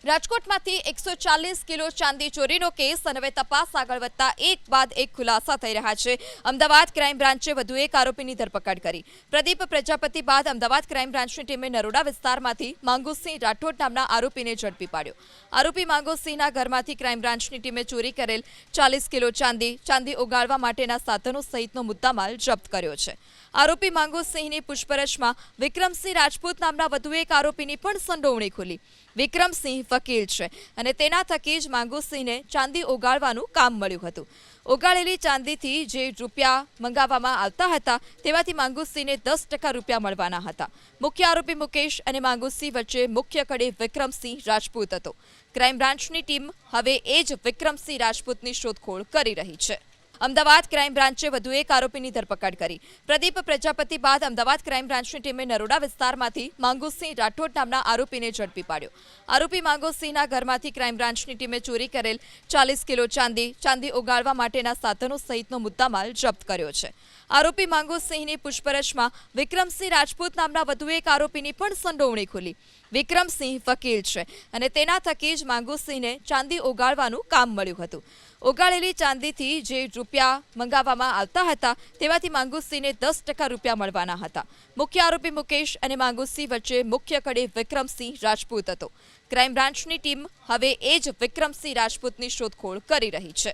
રાજકોટમાંથી 140 kilo ચાંદી ચોરીનો case અને હવે તપાસ આગળ વધતા એક બાદ એક ખુલાસા થઈ રહ્યા છે। અમદાવાદ ક્રાઇમ બ્રાન્ચે વધુ એક આરોપીની ધરપકડ કરી। પ્રદીપ પ્રજાપતિ બાદ અમદાવાદ ક્રાઇમ બ્રાન્ચની ટીમે નરોડા વિસ્તારમાંથી માંગુસિંહ રાઠોડ નામના આરોપીને ઝડપી પાડ્યો। આરોપી માંગુસિંહના ઘરમાંથી ક્રાઇમ બ્રાન્ચની ટીમે ચોરી કરેલ 40 કિલો ચાંદી ઓગાળવા માટેના સાધનો સહિતનો મુદ્દામાલ જપ્ત કર્યો છે। આરોપી માંગુસિંહની પૂછપરછમાં વિક્રમસિંહ રાજપૂત નામના વધુ એક આરોપીની પણ સંડોવણી ખુલી। વિક્રમસિંહ વકીલ છે અને તેના થકી જ માંગુસિંહને ચાંદી ઓગાળવાનું કામ મળ્યું હતું। ઓગાળેલી ચાંદીથી જે રૂપિયા મંગાવવામાં આવતા હતા તેમાંથી માંગુસિંહને 10% રૂપિયા મળવાના હતા। મુખ્ય આરોપી મુકેશ અને માંગુસિંહ વચ્ચે મુખ્ય કડી વિક્રમસિંહ રાજપૂત હતો। ક્રાઇમ બ્રાન્ચની ટીમ હવે એ જ વિક્રમસિંહ રાજપૂતની શોધખોળ કરી રહી છે। અમદાવાદ ક્રાઇમ બ્રાન્ચે વધુ એક આરોપીની ધરપકડ કરી। પ્રદીપ પ્રજાપતિ બાદ અમદાવાદ ક્રાઇમ બ્રાન્ચની ટીમે નરોડા વિસ્તારમાંથી માંગુસિંહ રાઠોડ નામના આરોપીને ઝડપી પાડ્યો। આરોપી માંગુસિંહના ઘરમાંથી ક્રાઇમ બ્રાન્ચની ટીમે ચોરી કરેલ 40 કિલો ચાંદી ઓગાળવા માટેના સાધનો સહિતનો મુદ્દામાલ જપ્ત કર્યો છે। આરોપી માંગુસિંહની પૂછપરછમાં વિક્રમસિંહ રાજપૂત નામના વધુ એક આરોપીની પણ સંડોવણી ખુલી। વિક્રમસિંહ વકીલ છે અને તેના થકી જ માંગુસિંહને ચાંદી ઓગાળવાનું કામ મળ્યું હતું। ઓગાળેલી ચાંદીથી જે રૂપિયા મંગાવવામાં આવતા હતા તેમાંથી માંગુસિંહને 10% રૂપિયા મળવાના હતા। મુખ્ય આરોપી મુકેશ અને માંગુસિંહ વચ્ચે મુખ્ય કડી વિક્રમસિંહ રાજપૂત હતો। ક્રાઇમ બ્રાન્ચની ટીમ હવે એ જ વિક્રમસિંહ રાજપૂતની શોધખોળ કરી રહી છે।